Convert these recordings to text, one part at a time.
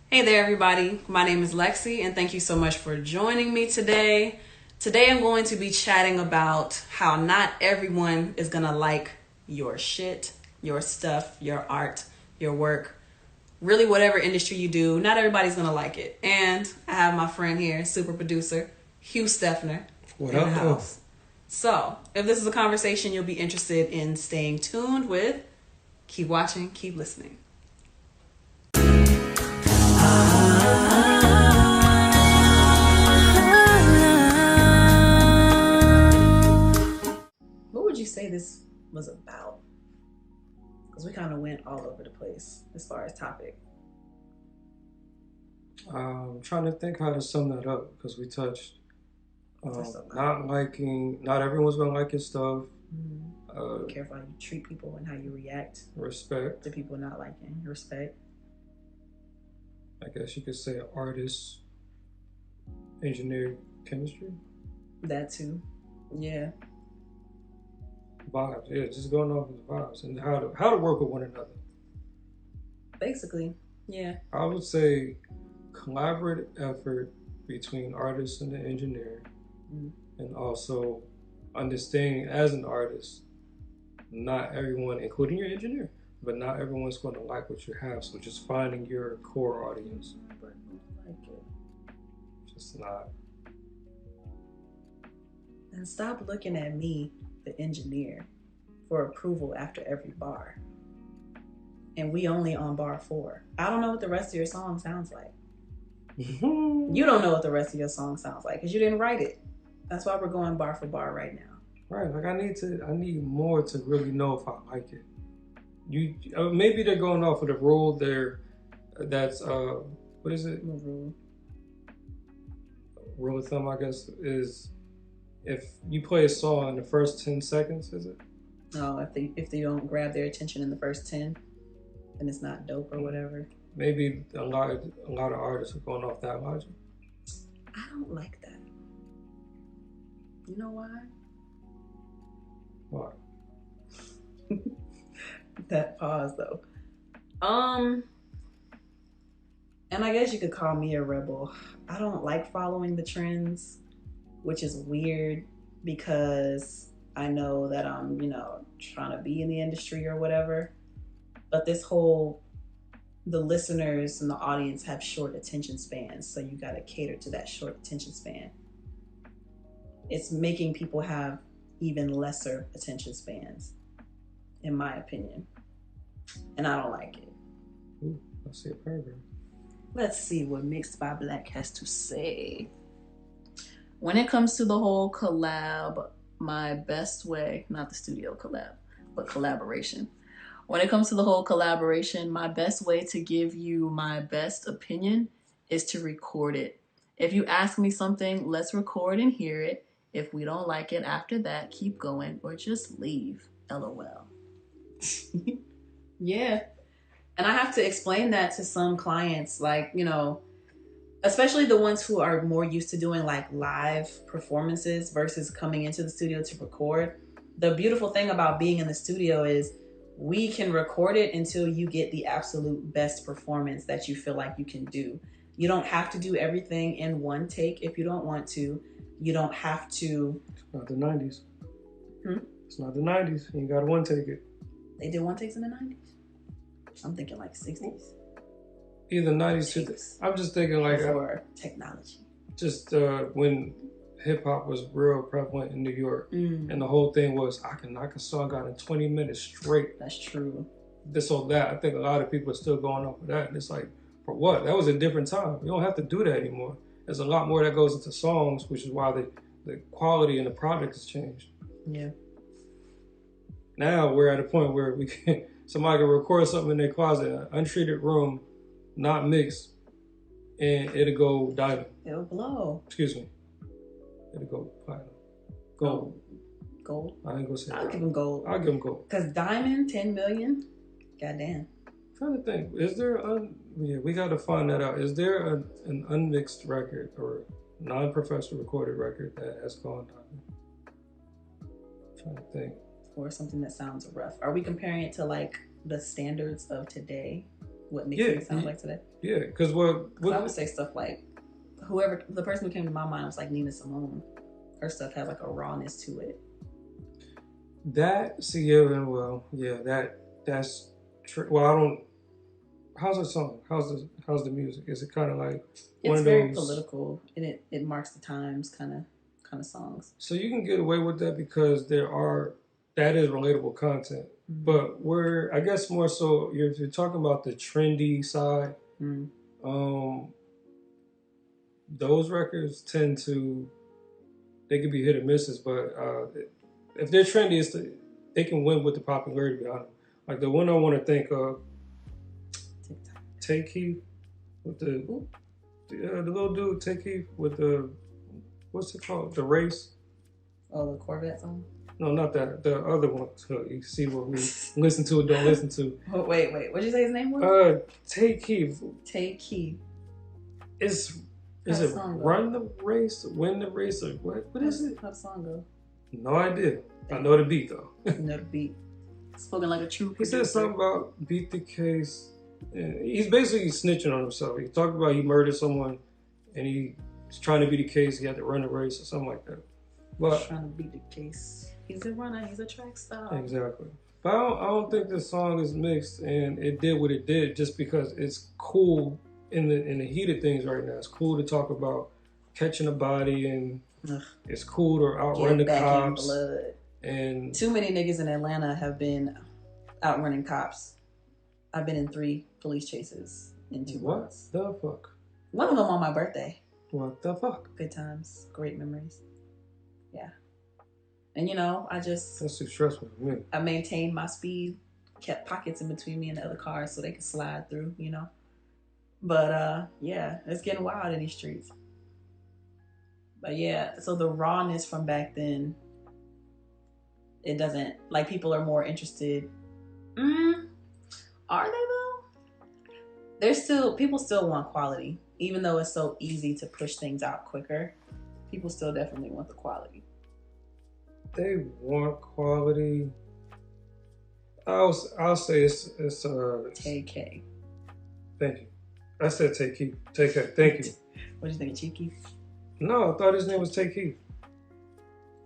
Hey there, everybody. My name is Lexi, and thank you so much for joining me today. Today, I'm going to be chatting about how not everyone is going to like your shit, your stuff, your art, your work, really whatever industry you do. Not everybody's going to like it. And I have my friend here, super producer, Hugh Stephner, What in the up, though? house. So, if this is a conversation you'll be interested in staying tuned with, keep watching, keep listening. What would you say this was about? Because we kind of went all over the place as far as topic. I'm trying to think how to sum that up because we touched That's a lot. not everyone's gonna like your stuff. Be careful how you treat people and how you react Respect. to people not liking. Respect. I guess you could say artist, engineer, chemistry, That too. Yeah. vibes. Yeah, just going off of the vibes and how to work with one another. Basically. Yeah. I would say collaborative effort between artist and the engineer, and also understanding as an artist, not everyone, including your engineer, but not everyone's going to like what you have. So just finding your core audience. But I like it. Just not. And stop looking at me, the engineer, for approval after every bar. And we only on bar 4. I don't know what the rest of your song sounds like. You don't know what the rest of your song sounds like because you didn't write it. That's why we're going bar for bar right now. Right, like I need more to really know if I like it. You maybe they're going off of the rule there. That's what is it? Rule of thumb, I guess, is if you play a song in the first 10 seconds, is it? Oh, if they don't grab their attention in the first 10, then it's not dope or whatever. Maybe a lot of artists are going off that logic. I don't like that. You know why? Why? That pause though. And I guess you could call me a rebel. I don't like following the trends, which is weird because I know that I'm, trying to be in the industry or whatever. But the listeners and the audience have short attention spans, so you got to cater to that short attention span. It's making people have even lesser attention spans, in my opinion. And I don't like it. Ooh, let's see a paragraph. Let's see what Mixed by Black has to say. When it comes to the whole collab, my best way, not the studio collab, but collaboration. When it comes to the whole collaboration, my best way to give you my best opinion is to record it. If you ask me something, let's record and hear it. If we don't like it after that, keep going or just leave. LOL. Yeah. And I have to explain that to some clients, like, especially the ones who are more used to doing like live performances versus coming into the studio to record. The beautiful thing about being in the studio is we can record it until you get the absolute best performance that you feel like you can do. You don't have to do everything in one take if you don't want to. You don't have to. It's not the 90s. It's not the 90s. You got to one take it. They did one takes in the 90s. I'm thinking like 60s. Either 90s to I'm just thinking like for technology. Just when hip hop was real prevalent in New York, and the whole thing was I can knock a song out in 20 minutes straight. That's true. This or that. I think a lot of people are still going off of that, and it's like, for what? That was a different time. You don't have to do that anymore. There's a lot more that goes into songs, which is why the quality and the product has changed. Yeah. Now we're at a point where somebody can record something in their closet, an untreated room, not mixed, and it'll go diamond. It'll blow. Excuse me. It'll go platinum. Gold. Gold? I ain't gonna say I'll that. give him gold. I'll give him gold. Because diamond, 10 million? Goddamn. I'm trying to think. Is there we gotta find that out. Is there an unmixed record or non-professional recorded record that has gone diamond? I'm trying to think. Or something that sounds rough. Are we comparing it to like the standards of today? what mixing sounds like today. Yeah, because what I would say stuff like the person who came to my mind was like Nina Simone. Her stuff has like a rawness to it. That's true. Well, I don't. How's the song? How's the music? Is it kind of like it's very political, and it marks the times kind of songs. So you can get away with that because that is relatable content. Mm-hmm. But I guess more so if you're talking about the trendy side, those records tend to, they could be hit or misses, but if they're trendy, they can win with the popularity behind them. Like the one I want to think of, Take Heath with the little dude, Take Heath with the, what's it called? The Race. Oh, the Corvette song? No, not that. The other one. So you see what we listen to or don't listen to. Oh, wait. What'd you say his name was? Take Heath. Take Heath. Is it Run the Race, Win the Race, or what is it? How's the song go? No idea. I know the beat though. Know the beat. Spoken like a true producer. He said something about beat the case. He's basically snitching on himself. He talked about he murdered someone and he's trying to beat the case. He had to run the race or something like that. But trying to beat the case. He's a runner. He's a track star. Exactly. But I don't think this song is mixed, and it did what it did just because it's cool in the heat of things right now. It's cool to talk about catching a body, and it's cool to outrun the cops. Blood. And too many niggas in Atlanta have been outrunning cops. I've been in 3 police chases in 2 months. What the fuck? One of them on my birthday. What the fuck? Good times, great memories. Yeah. And that's too stressful for me. I maintained my speed, kept pockets in between me and the other cars so they could slide through, But yeah, it's getting wild in these streets. But yeah, so the rawness from back then, it doesn't, like, people are more interested. Are they though? People still want quality, even though it's so easy to push things out quicker. People still definitely want the quality. They want quality. I'll say it's TK. Thank you. I said Take Heath. TK. Thank you. What do you think of Chief Keef? No, I thought his name was Take Heath.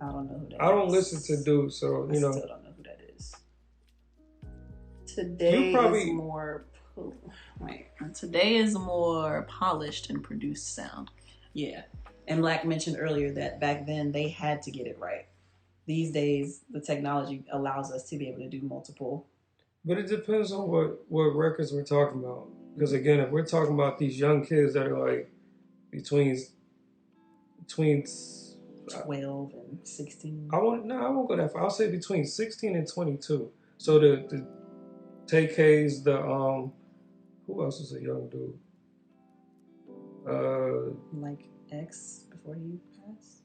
I don't know who that is. I don't listen to dude, so I still don't know who that is. Today is more polished and produced sound. Yeah. And Black mentioned earlier that back then they had to get it right. These days, the technology allows us to be able to do multiple. But it depends on what records we're talking about. Because again, if we're talking about these young kids that are like between 12 and 16. I won't go that far. I'll say between 16 and 22. So the TK's, who else is a young dude? Like X before he passed?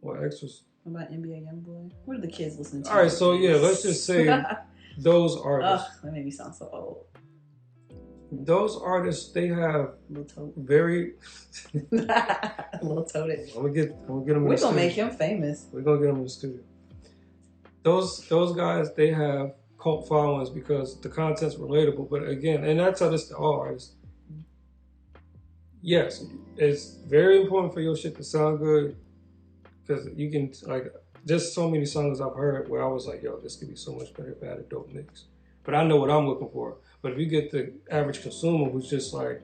Well, X was... What about NBA Youngboy? What are the kids listening to? All right, so yeah, let's just say those artists. That made me sound so old. Those artists, they have very... Little Toted. I'm gonna get them in the studio. We're gonna make him famous. We're gonna get him in the studio. Those guys, they have cult followings because the content's relatable. But again, and I tell this to all artists, yes, it's very important for your shit to sound good because you can, like, just so many songs I've heard where I was like, yo, this could be so much better if I had a dope mix. But I know what I'm looking for. But if you get the average consumer who's just like,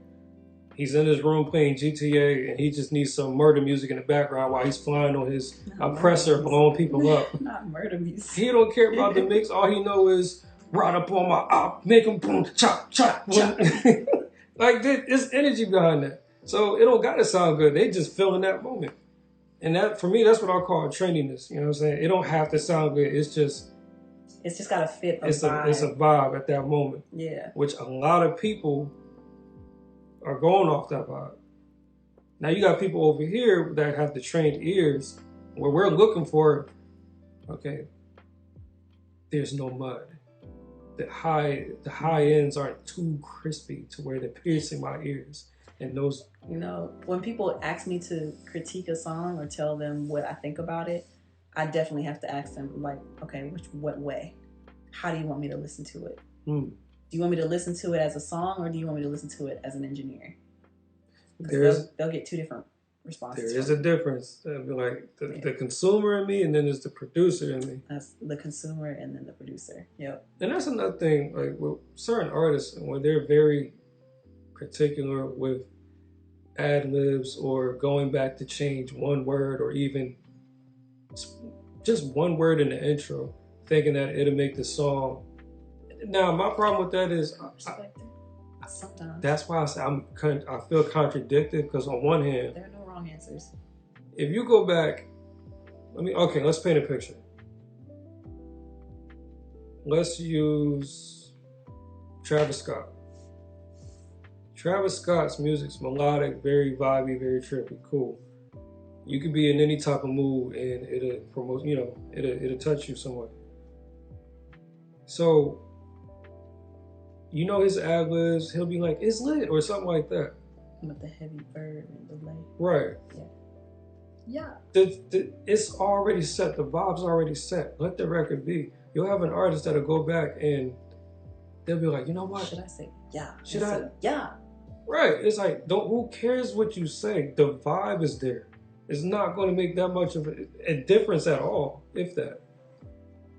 he's in his room playing GTA and he just needs some murder music in the background while he's flying on his oppressor, blowing people up. Not murder music. He don't care about the mix. All he know is ride up on my op, make him boom, chop, chop. Like, there's energy behind that. So it don't gotta sound good. They just feeling that moment. And that, for me, that's what I call trendiness. You know what I'm saying? It don't have to sound good. It's just gotta fit a vibe. It's a vibe at that moment. Yeah. Which a lot of people are going off that vibe. Now you got people over here that have the trained ears where we're looking for, okay, there's no mud. The high ends aren't too crispy to where they're piercing my ears. And those, when people ask me to critique a song or tell them what I think about it, I definitely have to ask them, like, okay, what way? How do you want me to listen to it? Do you want me to listen to it as a song, or do you want me to listen to it as an engineer? They'll get two different responses. There is a difference. Like the consumer in me, and then there's the producer in me. That's the consumer and then the producer. Yep. And that's another thing. Like with certain artists, when they're very particular with ad libs or going back to change one word or even just one word in the intro, thinking that it'll make the song. Now, my problem with that is, sometimes that's why I say I feel contradicted, because on one hand, there are no wrong answers. If you go back, let's paint a picture. Let's use Travis Scott. Travis Scott's music's melodic, very vibey, very trippy, cool. You could be in any type of mood and it'll promote, it'll touch you somewhat. So, his ad-libs, he'll be like, it's lit, or something like that. With the heavy verb and delay. Right. Yeah. It's already set, the vibe's already set. Let the record be. You'll have an artist that'll go back and they'll be like, you know what? Should I say yeah? Should I? Yeah. Right. It's like, who cares what you say? The vibe is there. It's not going to make that much of a difference at all, if that.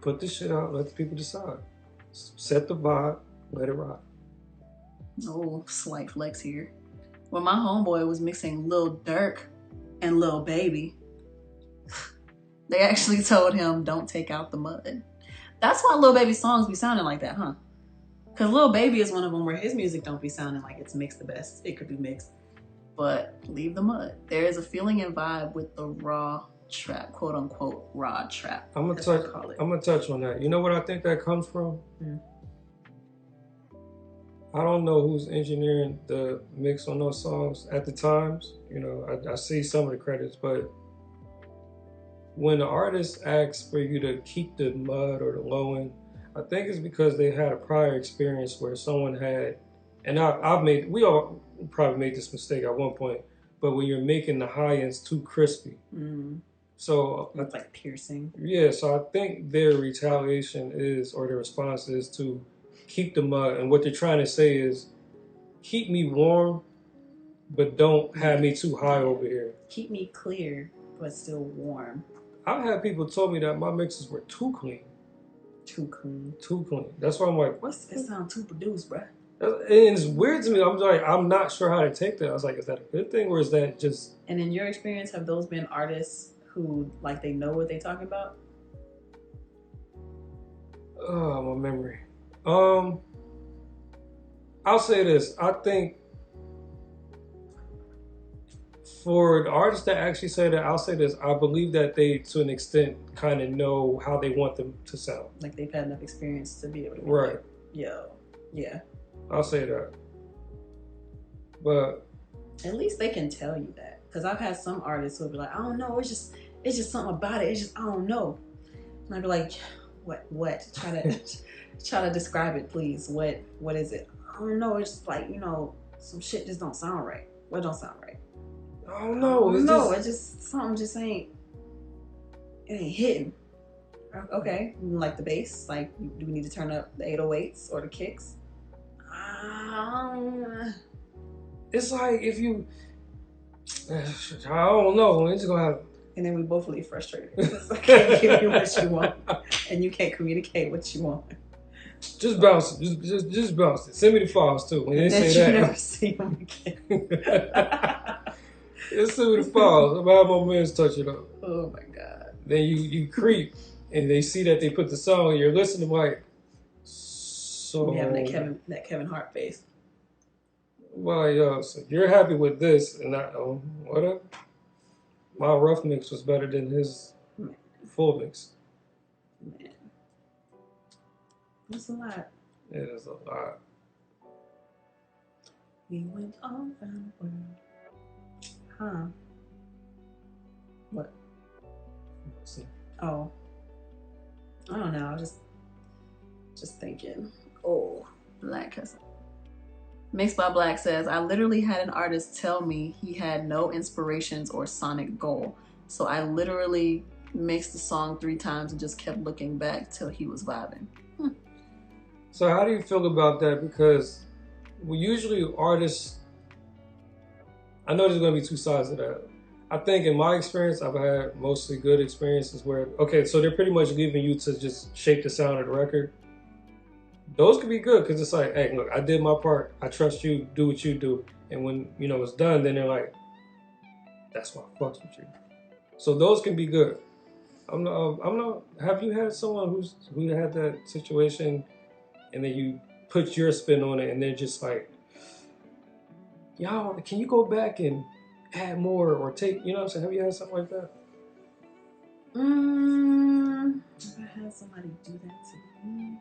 Put the shit out, let the people decide. Set the vibe, let it rock. Oh, slight flex here. When my homeboy was mixing Lil Durk and Lil Baby, they actually told him, don't take out the mud. That's why Lil Baby's songs be sounding like that, huh? Because Lil Baby is one of them where his music don't be sounding like it's mixed the best. It could be mixed. But leave the mud. There is a feeling and vibe with the raw trap, quote unquote, raw trap. I'm gonna touch on that. You know what I think that comes from? I don't know who's engineering the mix on those songs at the times. I see some of the credits, but when the artist asks for you to keep the mud or the low end, I think it's because they had a prior experience where someone had, and we all probably made this mistake at one point, but when you're making the high ends too crispy. So it's like piercing. Yeah, so I think their retaliation is, or their response is to keep the mud, and what they're trying to say is, keep me warm, but don't have me too high over here. Keep me clear, but still warm. I've had people tell me that my mixes were too clean. Too clean. Too clean. That's why I'm like, it sounds too produced, bruh. And it's weird to me. I'm not sure how to take that. I was like, is that a good thing, or is that just... And in your experience, have those been artists who, like, they know what they're talking about? Oh, my memory. I'll say this. I think for the artists that actually say that, I'll say this. I believe that they, to an extent, kind of know how they want them to sound. Like they've had enough experience to be able to be right. Like, yeah. I'll say that. But at least they can tell you that. Because I've had some artists who'll be like, I don't know, it's just something about it. It's just, I don't know. And I'd be like, what? Try to describe it, please. What is it? I don't know. It's just like, some shit just don't sound right. What don't sound right? I don't know. It's just something just ain't hitting. Okay, like the bass. Like, do we need to turn up the 808s or the kicks? It's like if you, I don't know. It's gonna have. And then we both leave frustrated because I can't give you what you want, and you can't communicate what you want. Just bounce it. Just bounce it. Send me the files too. When they say that, you never see them again. Just send me the files. I'm gonna have my mans touch it up. Oh my god. Then you creep, and they see that they put the song, and you're listening like. So we having that Kevin Hart face. Well, so you're happy with this, and whatever. My rough mix was better than his full mix. Man. That's a lot. It is a lot. We went all around the world. Huh. What? Oh. I don't know. I was just thinking. Oh, Black cousin. Mixed by Black says, I literally had an artist tell me he had no inspirations or sonic goal. So I literally mixed the song 3 times and just kept looking back till he was vibing. So how do you feel about that? Because usually artists, I know there's going to be two sides of that. I think in my experience, I've had mostly good experiences where, okay, so they're pretty much leaving you to just shape the sound of the record. Those could be good because it's like, hey, look, I did my part. I trust you. Do what you do. And when it's done, then they're like, that's why I fucks with you. So those can be good. I'm not. Have you had someone who had that situation, and then you put your spin on it, and they're just like, y'all, can you go back and add more or take? You know what I'm saying? Have you had something like that? If I had somebody do that to me,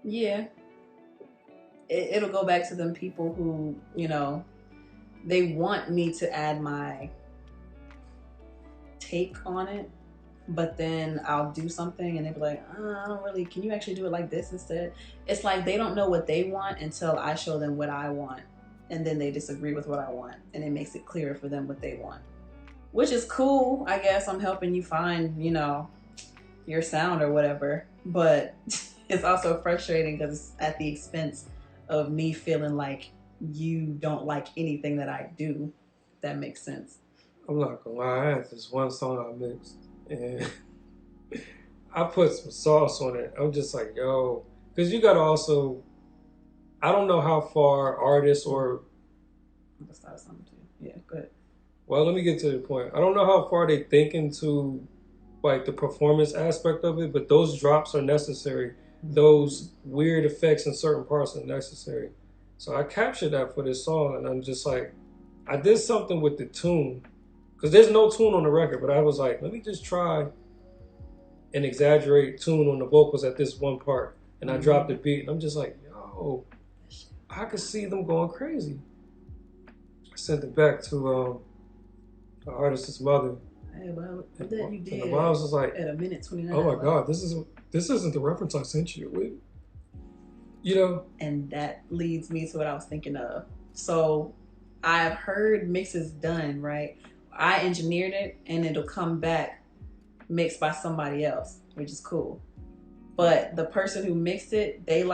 yeah, it'll go back to them people who, they want me to add my take on it, but then I'll do something and they'll be like, I don't really, can you actually do it like this instead? It's like they don't know what they want until I show them what I want, and then they disagree with what I want, and it makes it clearer for them what they want, which is cool. I guess I'm helping you find, your sound or whatever, but it's also frustrating because it's at the expense of me feeling like you don't like anything that I do. If that makes sense. I'm not gonna lie. I had this one song I mixed, and I put some sauce on it. I'm just like, yo, because you gotta also. I don't know how far artists or. Let's start something too. Yeah, go ahead. Well, let me get to the point. I don't know how far they think into, like, the performance aspect of it, but those drops are necessary. Those weird effects in certain parts are necessary. So I captured that for this song, and I'm just like, I did something with the tune, because there's no tune on the record, but I was like, let me just try and exaggerate tune on the vocals at this one part, and I dropped the beat, and I'm just like, yo, I could see them going crazy. I sent it back to the artist's mother. Hey, well, that you did. And the mom's was like, at a minute 29. Oh my God, this isn't the reference I sent you. And that leads me to what I was thinking of. So I've heard mixes done, right? I engineered it and it'll come back mixed by somebody else, which is cool. But the person who mixed it, they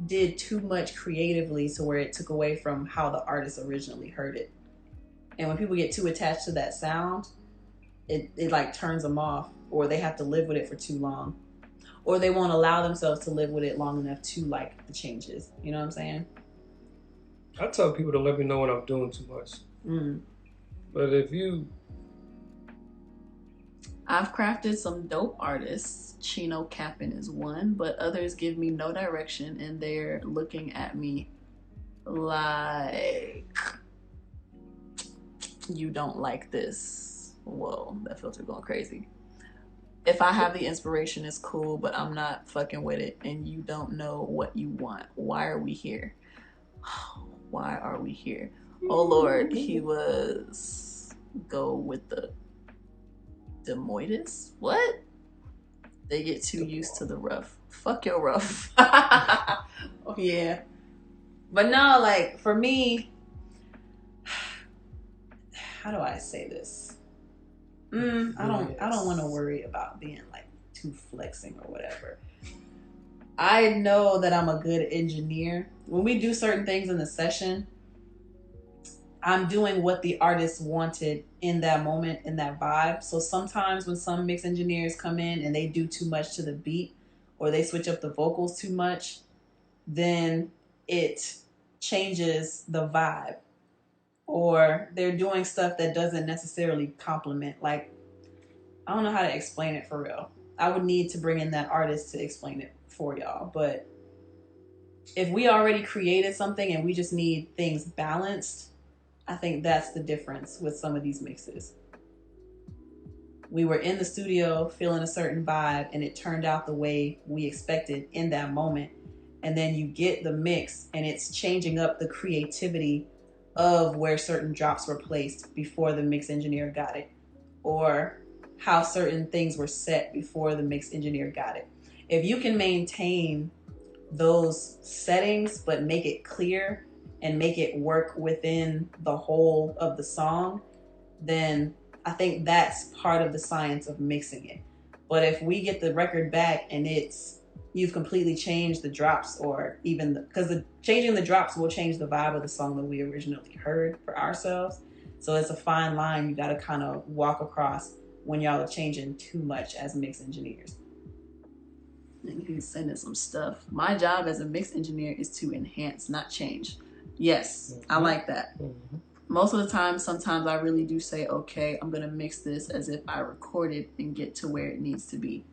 did too much creatively to where it took away from how the artist originally heard it. And when people get too attached to that sound, it turns them off, or they have to live with it for too long, or they won't allow themselves to live with it long enough to like the changes. You know what I'm saying? I tell people to let me know when I'm doing too much. But if you... I've crafted some dope artists. Chino Capin is one, but others give me no direction and they're looking at me like, you don't like this. Whoa, that filter going crazy. If I have the inspiration, it's cool, but I'm not fucking with it and you don't know what you want. Why are we here? Why are we here? Oh Lord, he was go with the demoitus? What? They get too used to the rough. Fuck your rough. Oh yeah. But no, for me, how do I say this? I don't want to worry about being too flexing or whatever. I know that I'm a good engineer. When we do certain things in the session, I'm doing what the artist wanted in that moment, in that vibe. So sometimes when some mix engineers come in and they do too much to the beat or they switch up the vocals too much, then it changes the vibe. Or they're doing stuff that doesn't necessarily complement. I don't know how to explain it for real. I would need to bring in that artist to explain it for y'all. But if we already created something and we just need things balanced, I think that's the difference with some of these mixes. We were in the studio feeling a certain vibe and it turned out the way we expected in that moment. And then you get the mix and it's changing up the creativity of where certain drops were placed before the mix engineer got it, or how certain things were set before the mix engineer got it. If you can maintain those settings but make it clear and make it work within the whole of the song, then I think that's part of the science of mixing it. But if we get the record back and it's you've completely changed the drops, or even because changing the drops will change the vibe of the song that we originally heard for ourselves. So it's a fine line you got to kind of walk across when y'all are changing too much as mix engineers. And he's sending some stuff. My job as a mix engineer is to enhance, not change. Yes, I like that. Most of the time, sometimes I really do say, okay, I'm gonna mix this as if I recorded and get to where it needs to be.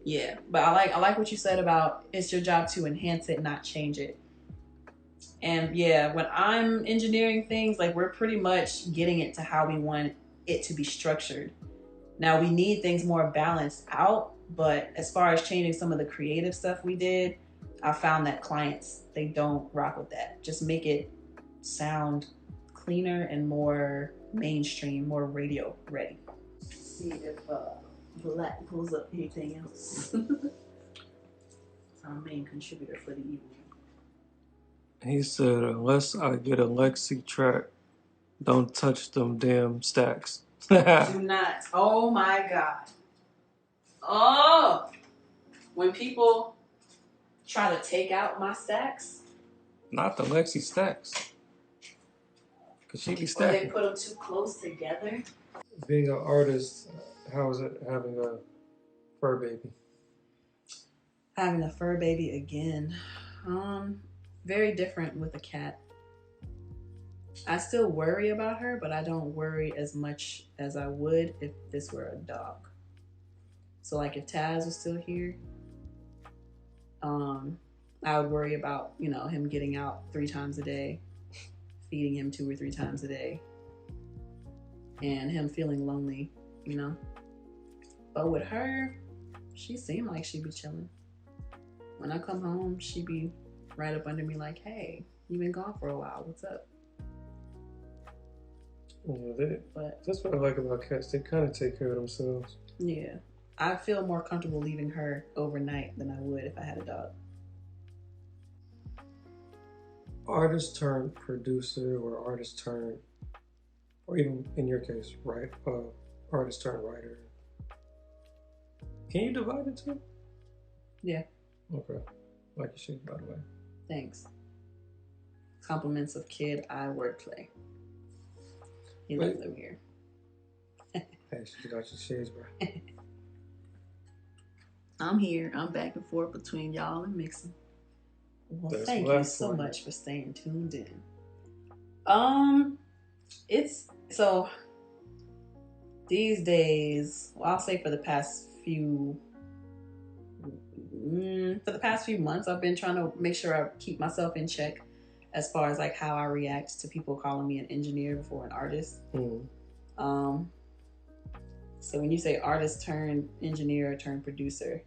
Yeah, but I like what you said about it's your job to enhance it, not change it. And yeah, when I'm engineering things, like we're pretty much getting it to how we want it to be structured. Now we need things more balanced out, but as far as changing some of the creative stuff we did, I found that clients, they don't rock with that. Just make it sound cleaner and more mainstream, more radio ready. Let's see if Black pulls up anything else. Our main contributor for the evening. He said, unless I get a Lexi track, don't touch them damn stacks. Do not. Oh my God. Oh, when people try to take out my stacks. Not the Lexi stacks. Because she be Or stacking. they put them too close together. Being an artist, how is it having a fur baby? Having a fur baby again. Very different with a cat. I still worry about her, but I don't worry as much as I would if this were a dog. So like if Taz was still here, I would worry about, you know, him getting out 3 times a day, feeding him 2 or 3 times a day, and him feeling lonely, you know. But with her, she seemed like she'd be chilling. When I come home, she'd be right up under me like, hey, you've been gone for a while, what's up? Yeah, that's what I like about cats. They kind of take care of themselves. Yeah. I feel more comfortable leaving her overnight than I would if I had a dog. Artist turned producer, or artist turned, or even in your case, right? Artist turned writer. Can you divide it too? Yeah. Okay. Like you should, by the way. Thanks. Compliments of kid, I wordplay. He Wait. left them here. Hey, she got your shades, bro. I'm here. I'm back and forth between y'all and mixing. Well, That's thank what you I so thought. much for staying tuned in. It's so these days, well, I'll say for the past few months, I've been trying to make sure I keep myself in check as far as like how I react to people calling me an engineer before an artist. So when you say artist turned engineer turned producer,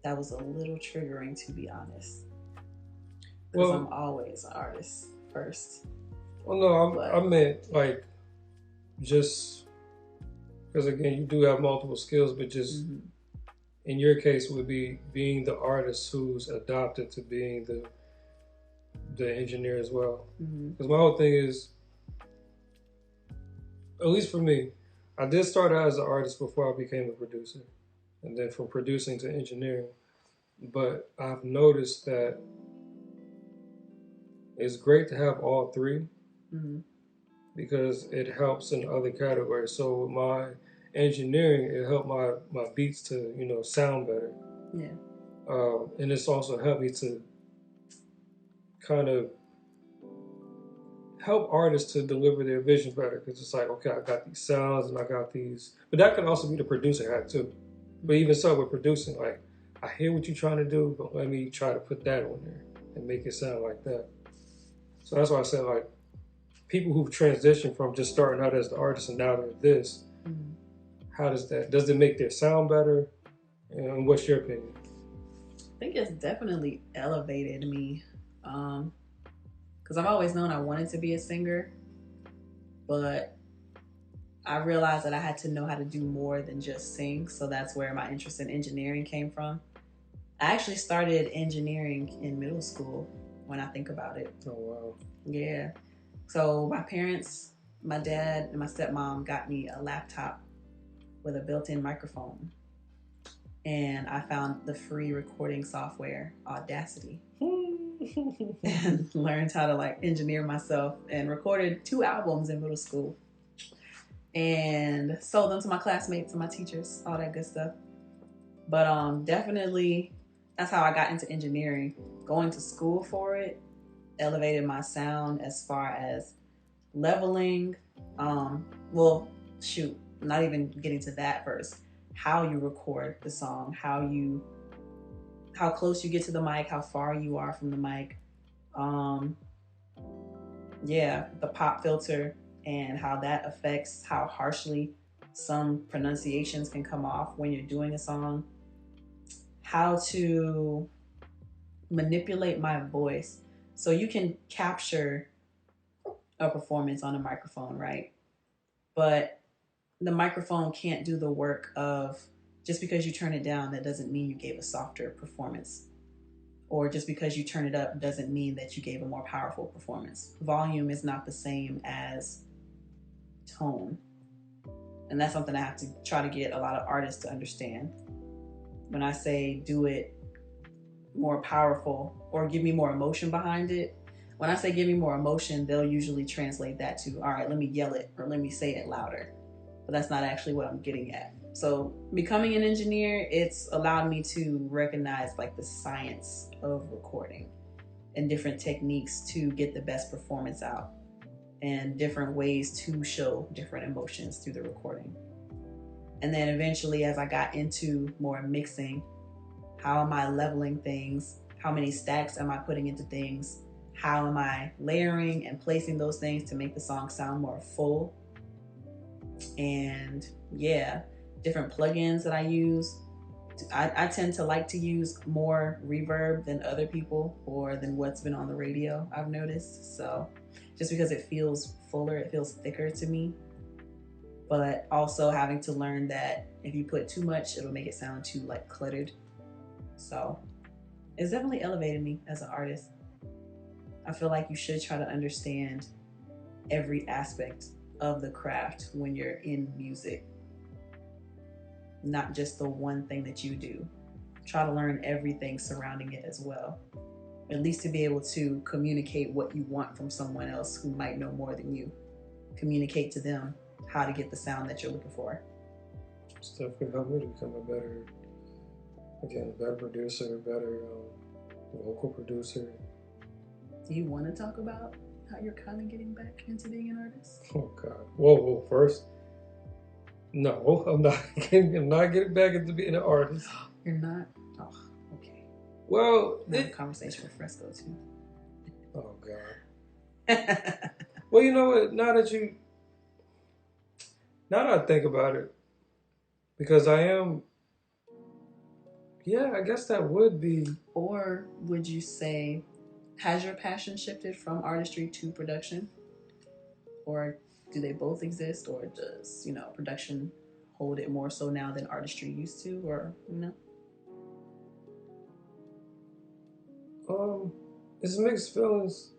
that was a little triggering, to be honest. Because I'm always an artist first. Well, no, I meant like just because again, you do have multiple skills, but just in your case would be being the artist who's adopted to being the engineer as well. Because my whole thing is, at least for me, I did start out as an artist before I became a producer, and then from producing to engineering. But I've noticed that it's great to have all 3 because it helps in other categories. So with my engineering, it helped my beats to, you know, sound better. Yeah. And it's also helped me to kind of help artists to deliver their vision better, because it's like, okay, I got these sounds and I got these, but that could also be the producer hat too. But even so, with producing, like, I hear what you're trying to do, but let me try to put that on there and make it sound like that. So that's why I said, like, people who've transitioned from just starting out as the artist and now they're this, how does it make their sound better? And what's your opinion? I think it's definitely elevated me. Because I've always known I wanted to be a singer, but I realized that I had to know how to do more than just sing. So that's where my interest in engineering came from. I actually started engineering in middle school when I think about it. Oh, wow. Yeah. So my parents, my dad and my stepmom got me a laptop with a built-in microphone. and I found the free recording software Audacity and learned how to like engineer myself, and recorded 2 albums in middle school and sold them to my classmates and my teachers, all that good stuff. But definitely that's how I got into engineering. Going to school for it elevated my sound as far as leveling. Well, shoot, not even getting to that first. How you record the song, how close you get to the mic, how far you are from the mic. Yeah, the pop filter and how that affects how harshly some pronunciations can come off when you're doing a song. How to manipulate my voice so you can capture a performance on a microphone, right? But the microphone can't do the work of, just because you turn it down, that doesn't mean you gave a softer performance. Or just because you turn it up doesn't mean that you gave a more powerful performance. Volume is not the same as tone. And that's something I have to try to get a lot of artists to understand. When I say do it more powerful or give me more emotion behind it, when I say give me more emotion, they'll usually translate that to, all right, let me yell it or let me say it louder. But that's not actually what I'm getting at. So becoming an engineer, it's allowed me to recognize like the science of recording and different techniques to get the best performance out and different ways to show different emotions through the recording. And then eventually, as I got into more mixing, how am I leveling things? How many stacks am I putting into things? How am I layering and placing those things to make the song sound more full? And yeah, different plugins that I use. I tend to like to use more reverb than other people or than what's been on the radio, I've noticed. So just because it feels fuller, it feels thicker to me. But also having to learn that if you put too much, it'll make it sound too like cluttered. So it's definitely elevated me as an artist. I feel like you should try to understand every aspect of the craft when you're in music, not just the one thing that you do. Try to learn everything surrounding it as well, at least to be able to communicate what you want from someone else who might know more than you. Communicate to them how to get the sound that you're looking for. It's definitely helped me to become a better producer, better vocal producer. Do you want to talk about how you're kind of getting back into being an artist? Oh God! Whoa! First, no, I'm not getting back into being an artist. You're not? Oh, okay. Well, a conversation with Fresco too. Oh God. Well, you know what? Now that I think about it, because I am. Yeah, I guess that would be. Or would you say, has your passion shifted from artistry to production? Or do they both exist? Or does, production hold it more so now than artistry used to? Or, It's mixed feelings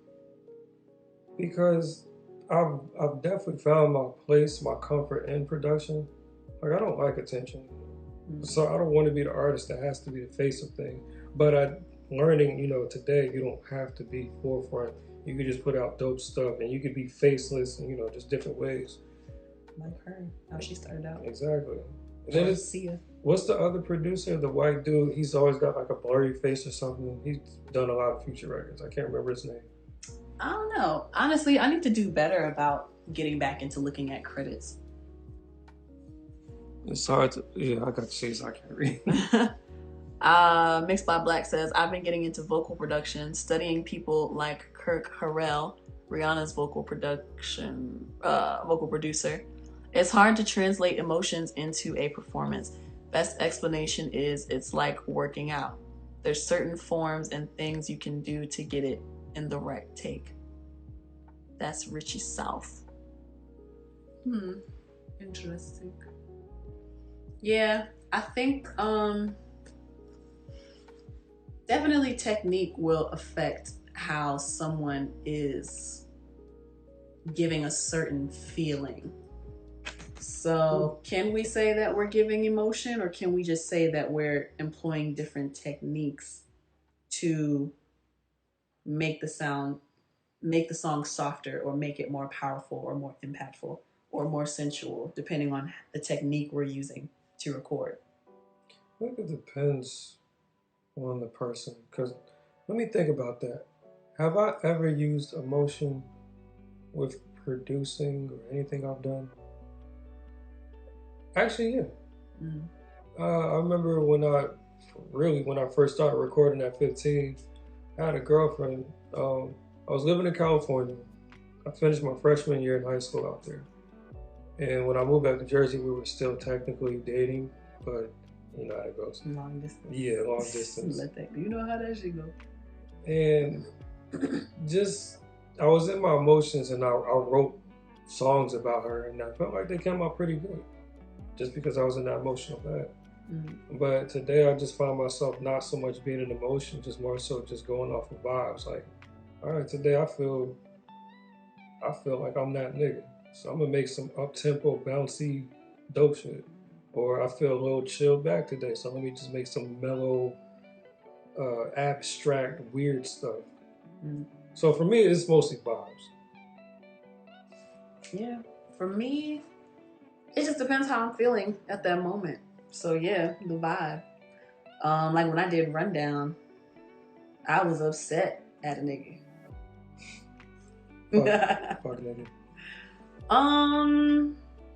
because I've definitely found my place, my comfort in production. Like, I don't like attention. So I don't want to be the artist that has to be the face of things. But I'm learning, today you don't have to be forefront. You could just put out dope stuff and you could be faceless and, just different ways. Like her, how she started out. Exactly. And then what's the other producer, the white dude? He's always got like a blurry face or something. He's done a lot of feature records. I can't remember his name. I don't know. Honestly, I need to do better about getting back into looking at credits. It's hard to, I got to see, so I can't read. Mixed by Black says, I've been getting into vocal production, studying people like Kirk Harrell, Rihanna's vocal producer. It's hard to translate emotions into a performance. Best explanation is it's like working out. There's certain forms and things you can do to get it in the right take. That's Richie South. Interesting. Yeah, I think definitely technique will affect how someone is giving a certain feeling So can we say that we're giving emotion, or can we just say that we're employing different techniques to make the sound, make the song softer, or make it more powerful or more impactful or more sensual, depending on the technique we're using to record? I think it depends on the person. Because let me think about that. Have I ever used emotion with producing or anything I've done? Actually, yeah. Mm. I remember when I first started recording at 15, I had a girlfriend. I was living in California. I finished my freshman year in high school out there. And when I moved back to Jersey, we were still technically dating, but you know how it goes. Long distance. Yeah, long distance. You know how that shit go. And just, I was in my emotions and I wrote songs about her, and I felt like they came out pretty good just because I was in that emotional bed. Mm-hmm. But today I just find myself not so much being in emotion, just more so just going off of vibes. Like, all right, today I feel like I'm that nigga. So I'm gonna make some up-tempo, bouncy, dope shit. Or I feel a little chilled back today, so let me just make some mellow, abstract, weird stuff. Mm-hmm. So for me, it's mostly vibes. Yeah, for me, it just depends how I'm feeling at that moment. So yeah, the vibe. Like when I did Rundown, I was upset at a nigga. Fuck nigga.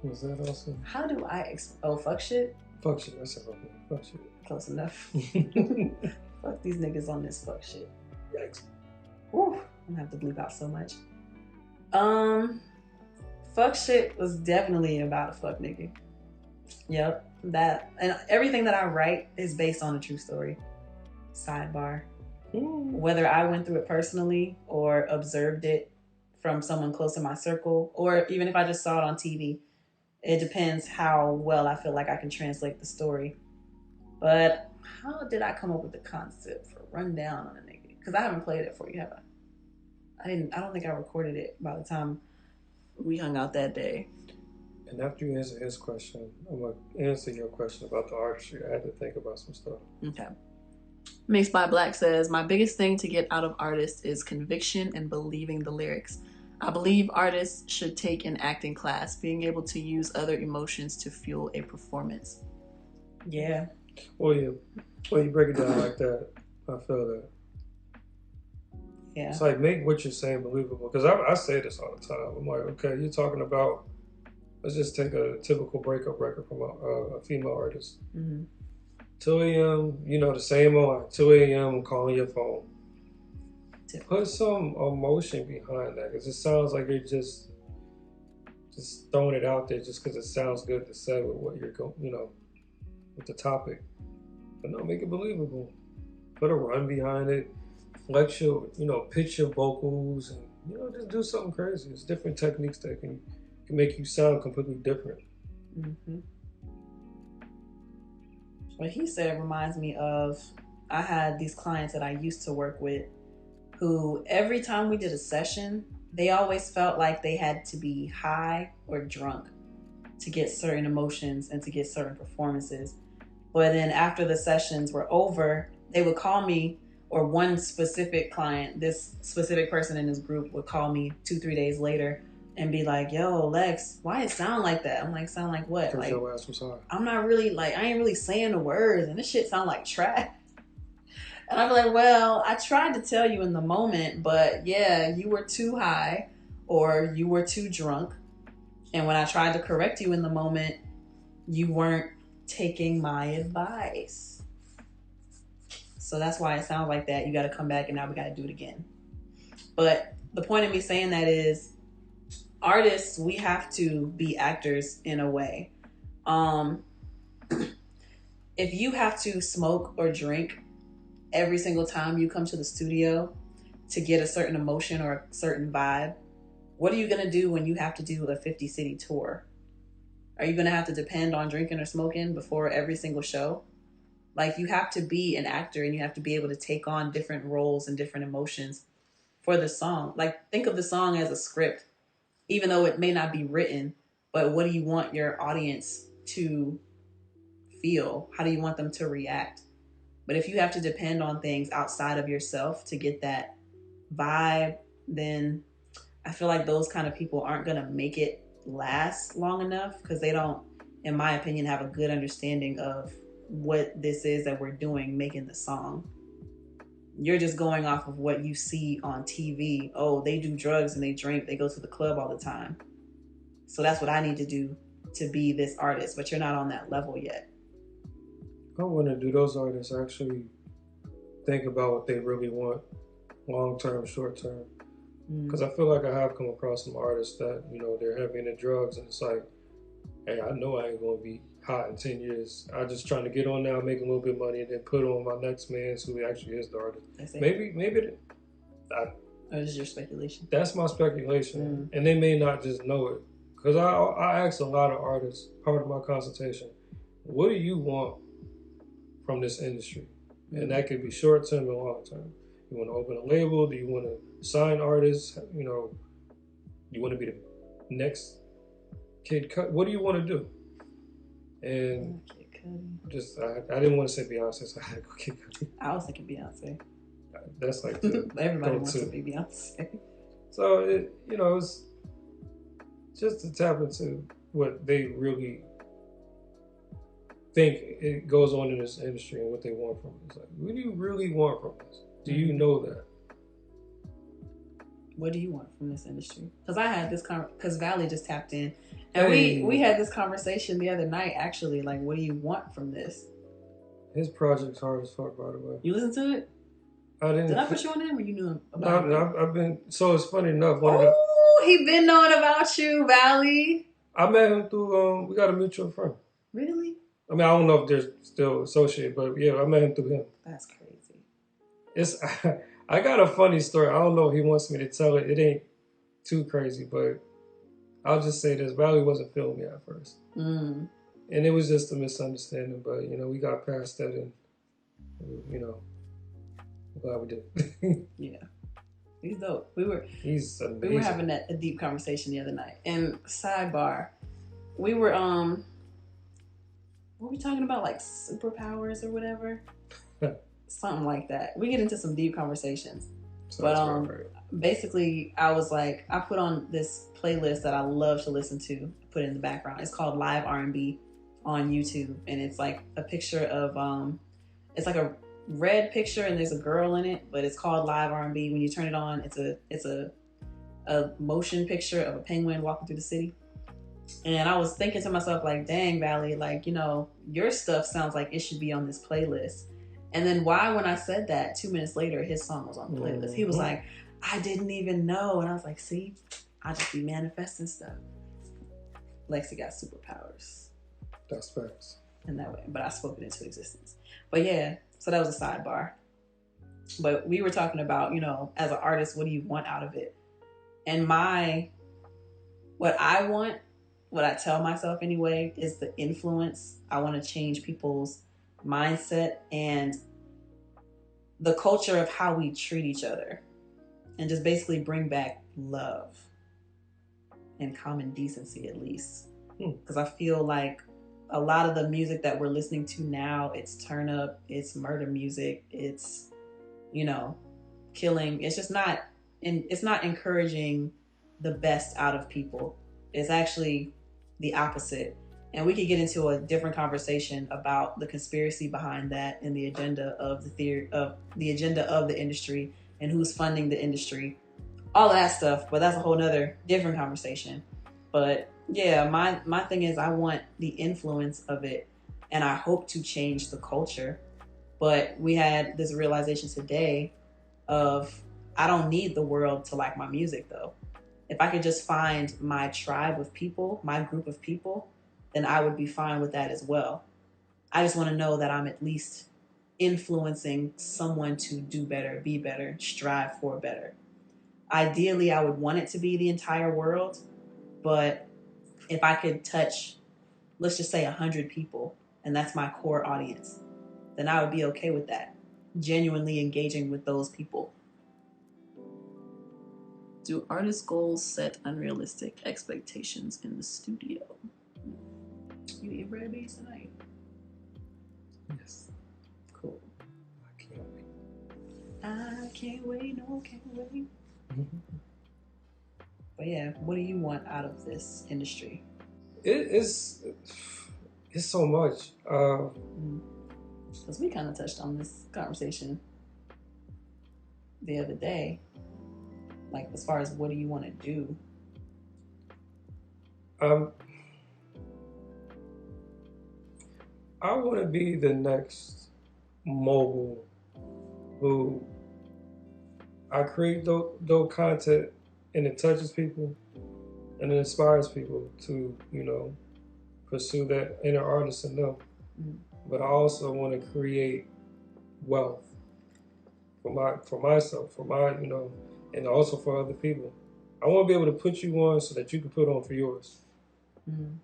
Was that also? How do I fuck shit? Fuck shit. I said fuck shit. Close enough. Fuck these niggas on this fuck shit. Yikes. Whew, I'm gonna have to bleep out so much. Fuck shit was definitely about a fuck nigga. Yep. That, and everything that I write is based on a true story. Sidebar. Whether I went through it personally or observed it from someone close in my circle, or even if I just saw it on TV, it depends how well I feel like I can translate the story. But how did I come up with the concept for Rundown on a nigga? Because I haven't played it for you, have I? I don't think I recorded it by the time we hung out that day. And after you answer his question, I'm going to answer your question about the artistry. I had to think about some stuff. Okay. Mixed by Black says, my biggest thing to get out of artists is conviction and believing the lyrics. I believe artists should take an acting class, being able to use other emotions to fuel a performance. Yeah. Well, yeah. Well, you break it down like that, I feel that. Yeah. It's like, make what you're saying believable. Because I say this all the time. I'm like, okay, you're talking about, let's just take a typical breakup record from a female artist. Mm-hmm. 2 a.m., you know, the same on 2 a.m. calling your phone. Put some emotion behind that, because it sounds like you're just throwing it out there just because it sounds good to say with what you're going, you know, with the topic. But no, make it believable. Put a run behind it. Flex your, you know, pitch your vocals, and you know, just do something crazy. It's different techniques that can make you sound completely different. Mm-hmm. What he said reminds me of, I had these clients that I used to work with who every time we did a session, they always felt like they had to be high or drunk to get certain emotions and to get certain performances. But then after the sessions were over, they would call me, or one specific client, this specific person in this group would call me 2-3 days later and be like, yo, Lex, why it sound like that? I'm like, sound like what? Like, your ass was high. I'm not really, like, I ain't really saying the words, and this shit sound like trash. And I'd be like, well, I tried to tell you in the moment, but yeah, you were too high or you were too drunk. And when I tried to correct you in the moment, you weren't taking my advice. So that's why it sounds like that. You got to come back and now we got to do it again. But the point of me saying that is, artists, we have to be actors in a way. If you have to smoke or drink every single time you come to the studio to get a certain emotion or a certain vibe, what are you going to do when you have to do a 50-city tour? Are you going to have to depend on drinking or smoking before every single show? Like, you have to be an actor and you have to be able to take on different roles and different emotions for the song. Like, think of the song as a script. Even though it may not be written, But what do you want your audience to feel? How do you want them to react? But if you have to depend on things outside of yourself to get that vibe, then I feel like those kind of people aren't going to make it last long enough because they don't, in my opinion, have a good understanding of what this is that we're doing making the song. You're just going off of what you see on TV. Oh, they do drugs and they drink, they go to the club all the time. So that's what I need to do to be this artist, but you're not on that level yet. I want to do those artists actually think about what they really want, long term, short term. Because I feel like I have come across some artists that, you know, they're heavy into drugs and it's like, hey, I know I ain't going to be hot in 10 years. I'm just trying to get on now, make a little bit of money, and then put on my next man who actually is the artist. Maybe this is your speculation. That's my speculation. And they may not just know it. Because I ask a lot of artists, part of my consultation, what do you want from this industry? And that could be short term and long term. You want to open a label? Do you want to sign artists? You know, you want to be the next Kid Cudi? What do you want to do? And just, I didn't want to say Beyonce, so I had to go Kid Cudi. I was thinking Beyonce. That's like everybody wants to be Beyonce. So it's just to tap into what they really think it goes on in this industry and what they want from it. It's like, what do you really want from this? Do you know that? What do you want from this industry? Because I had this because Valley just tapped in, and we had this conversation the other night. Actually, like, what do you want from this? His project's hard as fuck, by the way. You listened to it? I didn't. Did I put you on him, or you knew him about him? I've been. So it's funny enough. He been knowing about you, Valley. I met him through. We got a mutual friend. Really? I mean, I don't know if they're still associated, but yeah, I met him through him. That's crazy. I got a funny story. I don't know if he wants me to tell it. It ain't too crazy, but I'll just say this. Valley wasn't feeling me at first. And it was just a misunderstanding, but, you know, we got past that and, you know, I'm glad we did. Yeah. He's dope. We were having a deep conversation the other night. And sidebar, we were, what were we talking about? Like superpowers or whatever? Something like that. We get into some deep conversations. Basically, I was like, I put on this playlist that I love to listen to, put it in the background. It's called Live R&B on YouTube, and it's like a picture of it's like a red picture and there's a girl in it, but it's called Live R&B. When you turn it on, it's a motion picture of a penguin walking through the city. And I was thinking to myself, like, dang, Valley, like, you know, your stuff sounds like it should be on this playlist. And then when I said that, 2 minutes later, his song was on the playlist. He was like, I didn't even know. And I was like, see, I just be manifesting stuff. Lexi got superpowers. That's facts. In that way. But I spoke it into existence. But yeah, so that was a sidebar. But we were talking about, you know, as an artist, what do you want out of it? And what I want, what I tell myself anyway, is the influence. I want to change people's mindset and the culture of how we treat each other, and just basically bring back love and common decency, at least. Because I feel like a lot of the music that we're listening to now, it's turn up, it's murder music, it's, you know, killing. It's just not, it's not encouraging the best out of people. It's actually the opposite. And we could get into a different conversation about the conspiracy behind that and the agenda of the industry and who's funding the industry, all of that stuff. But that's a whole nother different conversation. But yeah, my thing is, I want the influence of it, and I hope to change the culture. But we had this realization today of, I don't need the world to like my music, though. If I could just find my tribe of people, my group of people, then I would be fine with that as well. I just want to know that I'm at least influencing someone to do better, be better, strive for better. Ideally, I would want it to be the entire world, but if I could touch, let's just say 100 people, and that's my core audience, then I would be okay with that. Genuinely engaging with those people. Do artist goals set unrealistic expectations in the studio? You eat bread beans tonight? Yes. Cool. I can't wait. I can't wait, no, can't wait. But yeah, what do you want out of this industry? It's so much. Because we kind of touched on this conversation the other day. Like, as far as what do you want to do? I want to be the next mogul who I create dope content and it touches people and it inspires people to, you know, pursue that inner artist in them. But I also want to create wealth for myself, for my, you know, and also for other people. I want to be able to put you on so that you can put on for yours. And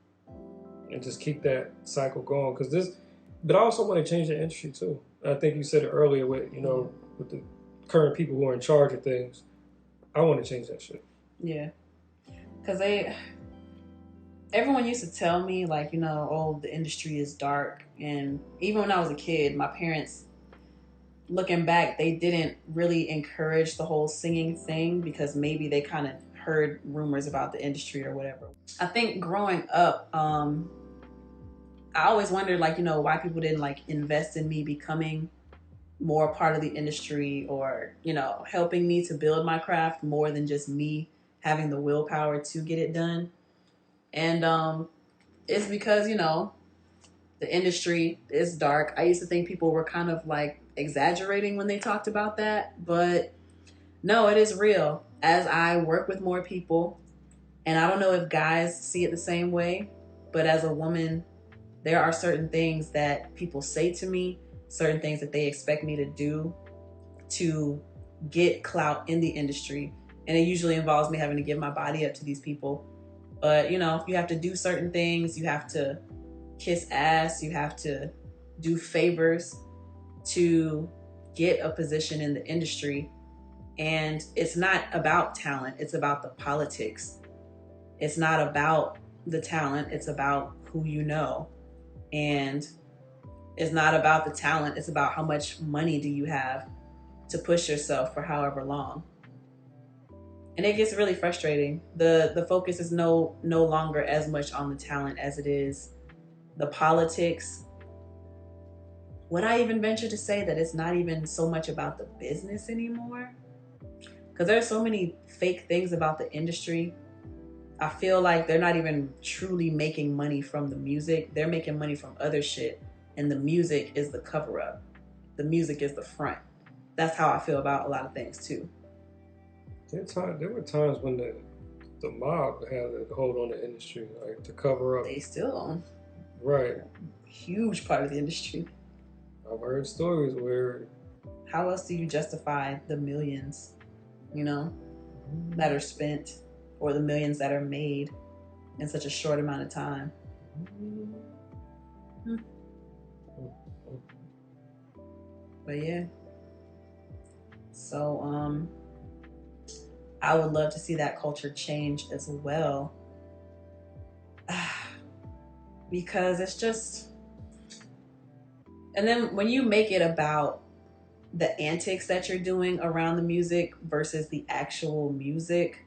just keep that cycle going. But I also want to change the industry too. I think you said it earlier with, you know, with the current people who are in charge of things. I want to change that shit. Yeah. Because everyone used to tell me, like, you know, oh, the industry is dark. And even when I was a kid, my parents, looking back, they didn't really encourage the whole singing thing because maybe they kind of heard rumors about the industry or whatever. I think growing up, I always wondered, like, you know, why people didn't like invest in me becoming more part of the industry or, you know, helping me to build my craft more than just me having the willpower to get it done. And it's because, you know, the industry is dark. I used to think people were kind of like exaggerating when they talked about that, but no, it is real. As I work with more people, and I don't know if guys see it the same way, but as a woman, there are certain things that people say to me, certain things that they expect me to do to get clout in the industry. And it usually involves me having to give my body up to these people. But, you know, you have to do certain things. You have to kiss ass. You have to do favors to get a position in the industry. And it's not about talent. It's about the politics. It's not about the talent. It's about who you know. And it's not about the talent. It's about how much money do you have to push yourself for however long. And it gets really frustrating. The focus is no longer as much on the talent as it is the politics. Would I even venture to say that it's not even so much about the business anymore? Because there's so many fake things about the industry. I feel like they're not even truly making money from the music. They're making money from other shit. And the music is the cover up. The music is the front. That's how I feel about a lot of things too. There were times when the mob had a hold on the industry, like to cover up. They still own. Right. Huge part of the industry. I've heard stories where. How else do you justify the millions, you know, that are spent, or the millions that are made in such a short amount of time? But yeah. So I would love to see that culture change as well. Because it's just, and then when you make it about the antics that you're doing around the music versus the actual music,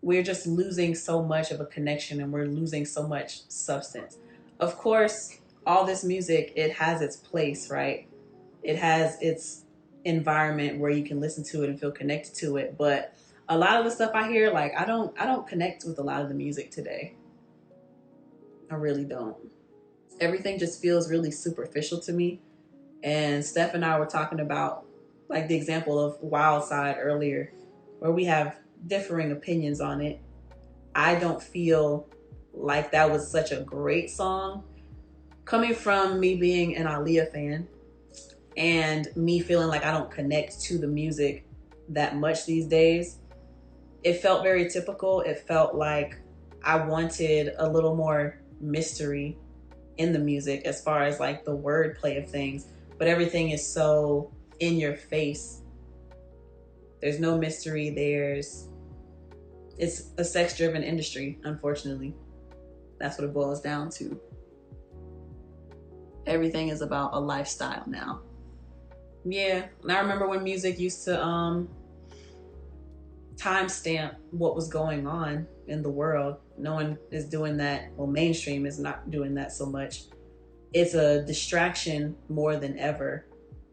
we're just losing so much of a connection and we're losing so much substance. Of course, all this music, it has its place, right? It has its environment where you can listen to it and feel connected to it. But a lot of the stuff I hear, like, I don't connect with a lot of the music today. I really don't. Everything just feels really superficial to me. And Steph and I were talking about, like, the example of Wild Side earlier, where we have differing opinions on it. I don't feel like that was such a great song. Coming from me being an Aaliyah fan and me feeling like I don't connect to the music that much these days, it felt very typical. It felt like I wanted a little more mystery in the music as far as like the wordplay of things, but everything is so in your face. There's no mystery. It's a sex-driven industry, unfortunately. That's what it boils down to. Everything is about a lifestyle now. Yeah, and I remember when music used to timestamp what was going on in the world. No one is doing that. Well, mainstream is not doing that so much. It's a distraction more than ever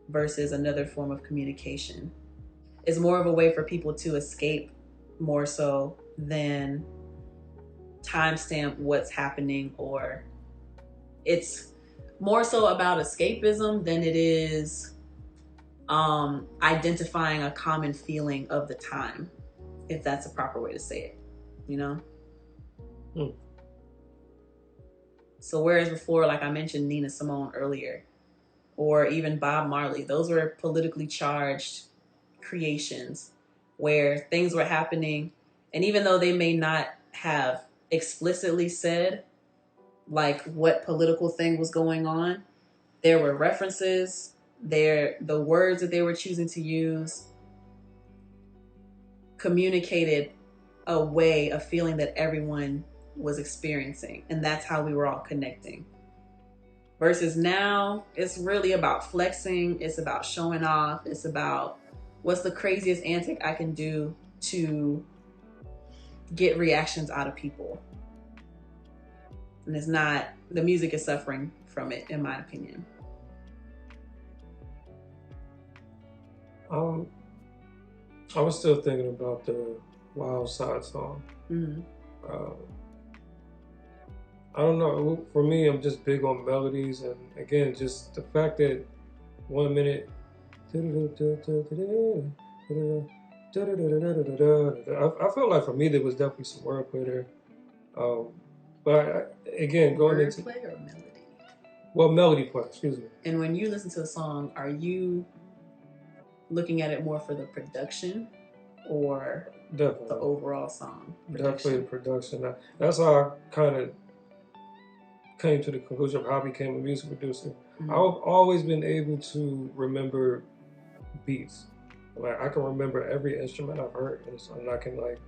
versus another form of communication. It's more of a way for people to escape more so than timestamp what's happening, or it's more so about escapism than it is identifying a common feeling of the time, if that's a proper way to say it, you know? So whereas before, like I mentioned Nina Simone earlier, or even Bob Marley, those were politically charged creations where things were happening, and even though they may not have explicitly said like what political thing was going on, there were references, the words that they were choosing to use communicated a way, a feeling that everyone was experiencing, and that's how we were all connecting. Versus now, it's really about flexing, it's about showing off, it's about what's the craziest antic I can do to get reactions out of people. And it's not, the music is suffering from it, in my opinion. I was still thinking about the Wild Side song. Mm-hmm. I don't know. For me, I'm just big on melodies, and again, just the fact that 1 minute, I felt like for me there was definitely some wordplay there. But again, going into wordplay or melody? Well, melody play. Excuse me. And when you listen to a song, are you looking at it more for the production or definitely the overall song production? Definitely the production. That's how I kind of came to the conclusion of how I became a music producer. Mm-hmm. I've always been able to remember beats. Like I can remember every instrument I've heard, and I can like,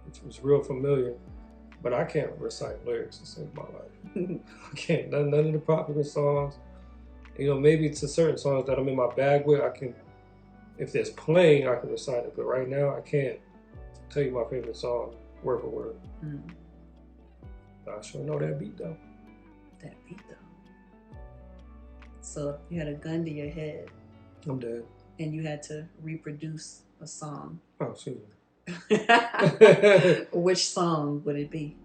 it's real familiar. But I can't recite lyrics to save my life. I can't. None of the popular songs. You know, maybe to certain songs that I'm in my bag with, I can. If there's playing, I can recite it. But right now, I can't tell you my favorite song word for word. Mm. I sure know that beat though. That beat though. So you had a gun to your head. I'm dead. And you had to reproduce a song. Oh, excuse me. Which song would it be?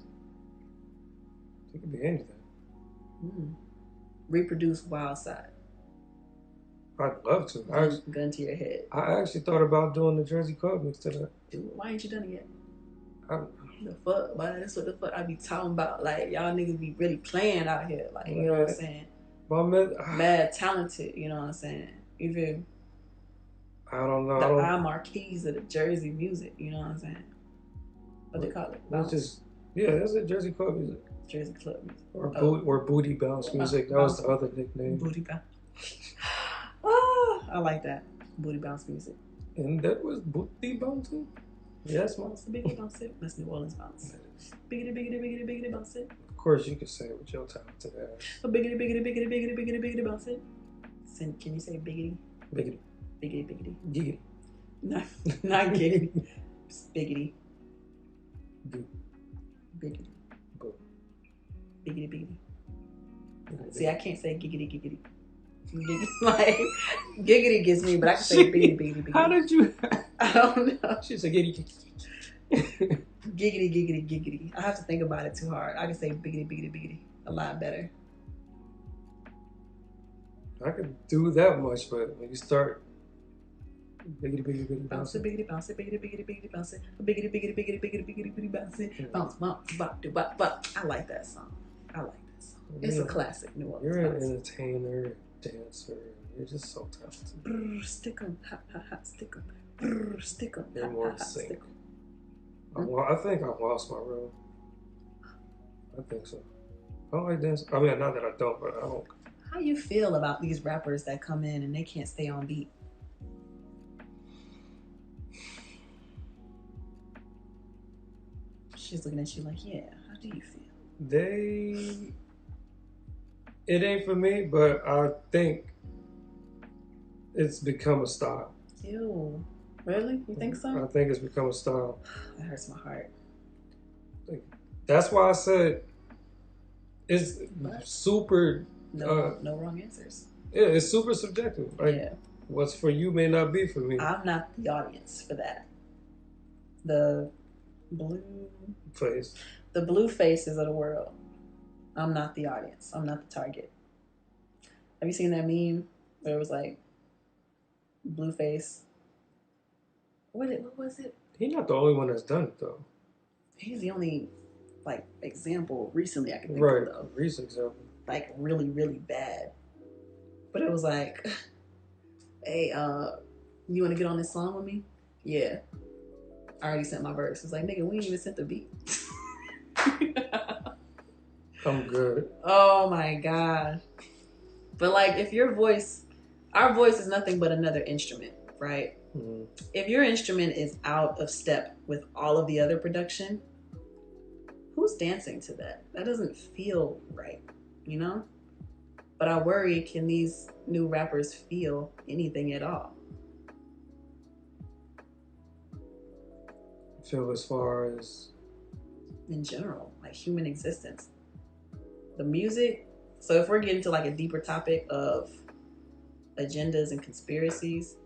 It could be anything. Reproduce Wild Side. I'd love to. Gun to your head. I actually thought about doing the Jersey Club mix to that. Dude, why ain't you done it yet? The fuck, why? That's what the fuck I be talking about. Like, y'all niggas be really playing out here. Like, you know what I'm saying? Mad talented, you know what I'm saying? You feel me? I don't know. The eye marquees of the Jersey music, you know what I'm saying? What they call it? That's it, Jersey Club music. Jersey Club music. Or booty bounce music. That was the other nickname. Booty bounce. Oh, I like that. Booty bounce music. And that was booty bouncing? Yes, man. It's the biggity bounce it. That's New Orleans bounce. Biggity, biggity, biggity, biggity bounce it. Of course you can say it with your talented ass. Biggity, biggity, biggity, biggity, biggity, biggity bounce it. Can you say biggity? Biggity. Biggity, biggity. Giggity. No, not giggity. Biggity. Biggity. Biggity, biggity. See, I can't say giggity, giggity. Like, giggity gets me, but I can say biggity, biggity, biggity. How did you? I don't know. She said giggity. Giggity, giggity, giggity. I have to think about it too hard. I can say biggity, biggity, biggity a lot better. I could do that much, but when you start biggity, biggity, biggity, bounce it, biggity, bounce it, biggity, biggity, biggity, bounce it, biggity, biggity, biggity, biggity, biggity, biggity, bounce it, bounce, bounce, bop, do, bop, bop. I like that song. I like that song. It's a classic New Orleans. You're an entertainer, dancer. You're just so talented. Brr, stick 'em, hot, hot, hot, stick 'em. Brr, stick 'em, hot, hot, hot, stick 'em. I think I've lost my rhythm. I think so. I don't like dancing. I mean, not that I don't, but I don't. How you feel about these rappers that come in and they can't stay on beat? She's looking at you like, yeah, how do you feel? It ain't for me, but I think it's become a style. Ew. Really? You think so? I think it's become a style. That hurts my heart. That's why I said it's super. No wrong answers. Yeah, it's super subjective. Like, yeah. What's for you may not be for me. I'm not the audience for that. The blue faces of the world. I'm not the audience. I'm not the target. Have you seen that meme where it was like blue face? What was it? He's not the only one that's done it though. He's the only like example recently I can think of though. Recent example. Like really, really bad. But it was like, hey, you want to get on this song with me? Yeah. I already sent my verse. It's like, nigga, we ain't even sent the beat. I'm good. Oh my God. But like, if our voice is nothing but another instrument, right? Mm-hmm. If your instrument is out of step with all of the other production, who's dancing to that? That doesn't feel right, you know? But I worry, can these new rappers feel anything at all? Feel as far as? In general, like human existence. The music, so if we're getting to like a deeper topic of agendas and conspiracies,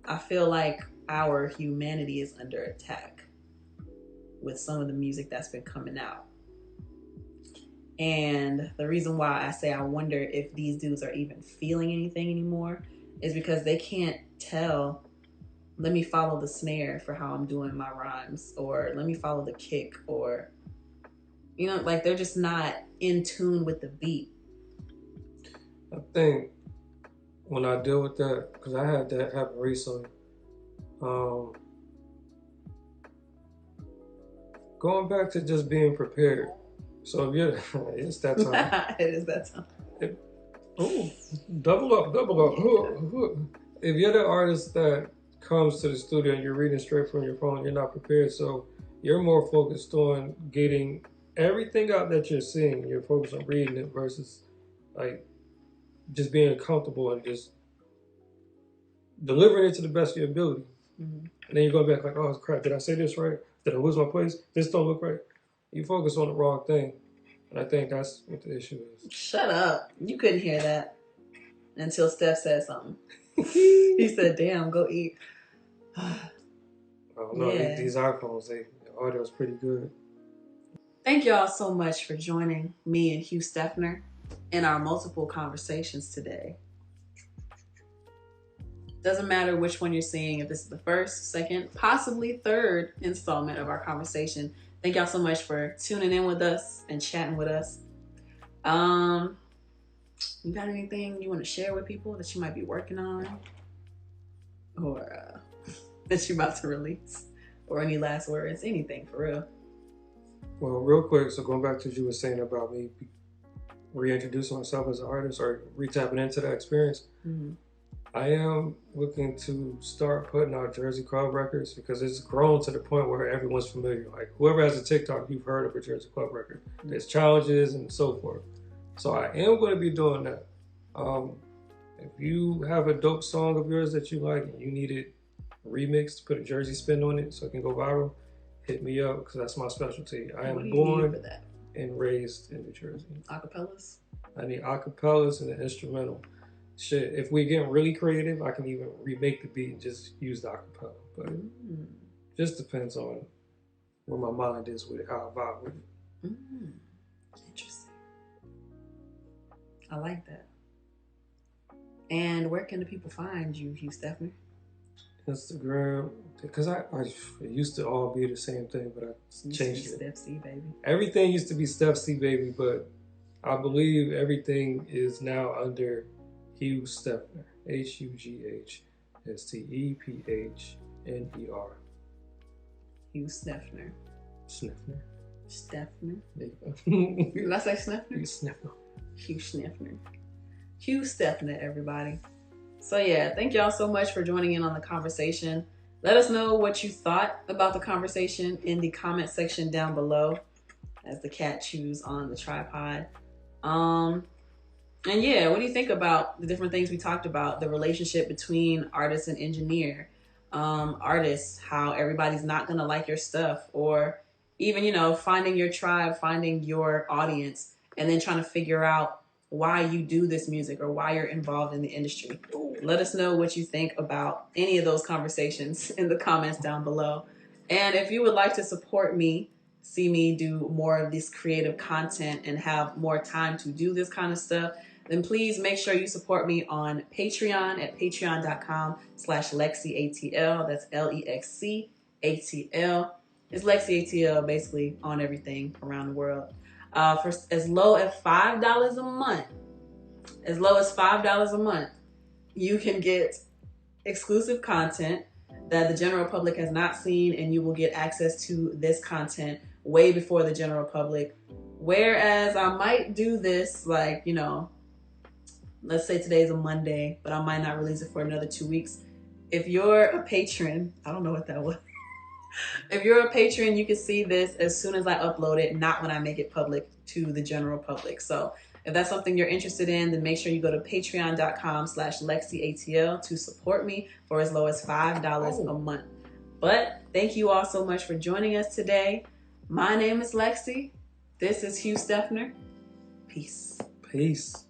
I feel like our humanity is under attack with some of the music that's been coming out. And the reason why I say I wonder if these dudes are even feeling anything anymore is because they can't tell, let me follow the snare for how I'm doing my rhymes, or let me follow the kick, or, you know, like they're just not in tune with the beat. I think when I deal with that, because I had that happen recently, going back to just being prepared. So if you're, it's that time. It is that time. Double up. If you're the artist that comes to the studio and you're reading straight from your phone, you're not prepared. So you're more focused on getting everything out that you're seeing. You're focused on reading it versus like just being comfortable and just delivering it to the best of your ability. Mm-hmm. And then you go back like, oh crap, did I say this right? Did I lose my place? This don't look right. You focus on the wrong thing. And I think that's what the issue is. Shut up. You couldn't hear that until Steph said something. He said, damn, go eat. Oh no, yeah. These iPhones, the audio is pretty good. Thank y'all so much for joining me and Hugh Stephner in our multiple conversations today. Doesn't matter which one you're seeing, if this is the first, second, possibly third installment of our conversation. Thank y'all so much for tuning in with us and chatting with us. You got anything you want to share with people that you might be working on? Or that you're about to release? Or any last words? Anything, for real. Well, real quick, so going back to what you were saying about me reintroducing myself as an artist or retapping into that experience, mm-hmm. I am looking to start putting out Jersey Club records because it's grown to the point where everyone's familiar. Like whoever has a TikTok, you've heard of a Jersey Club record. Mm-hmm. There's challenges and so forth. So I am going to be doing that. If you have a dope song of yours that you like and you need it remixed, put a Jersey spin on it so it can go viral, hit me up because that's my specialty. I am born and raised in New Jersey. Acapellas? I need acapellas and an instrumental. Shit, if we get really creative, I can even remake the beat and just use the acapella. But just depends on where my mind is with it, how I vibe with it. Interesting. I like that. And where can the people find you, Hugh Stephner? Instagram, because it used to all be the same thing, but I changed it. Steph C, baby. Everything used to be Steph C, baby, but I believe everything is now under Hugh Stephner. HUGHSTEPHNER. Hugh Stephner. Sneffner. Stephner. There you go. Did I say Sneffner? Sneffner. Hugh Stephner. Hugh Stephner, everybody. So yeah, thank y'all so much for joining in on the conversation. Let us know what you thought about the conversation in the comment section down below as the cat chews on the tripod. And yeah, what do you think about the different things we talked about? The relationship between artist and engineer, artists, how everybody's not gonna like your stuff, or even, you know, finding your tribe, finding your audience, and then trying to figure out why you do this music or why you're involved in the industry. Let us know what you think about any of those conversations in the comments down below. And if you would like to support me, see me do more of this creative content and have more time to do this kind of stuff, then please make sure you support me on Patreon at patreon.com/LexCATL. That's LexCATL. It's LexCATL basically on everything around the world. For as low as $5 a month, you can get exclusive content that the general public has not seen, and you will get access to this content way before the general public. Whereas I might do this, like, you know, let's say today's a Monday, but I might not release it for another 2 weeks. If you're a patron, I don't know what that was. If you're a patron, you can see this as soon as I upload it, not when I make it public to the general public. So if that's something you're interested in, then make sure you go to patreon.com/LexCATL to support me for as low as $5 a month. But thank you all so much for joining us today. My name is Lexi. This is Hugh Stephner. Peace. Peace.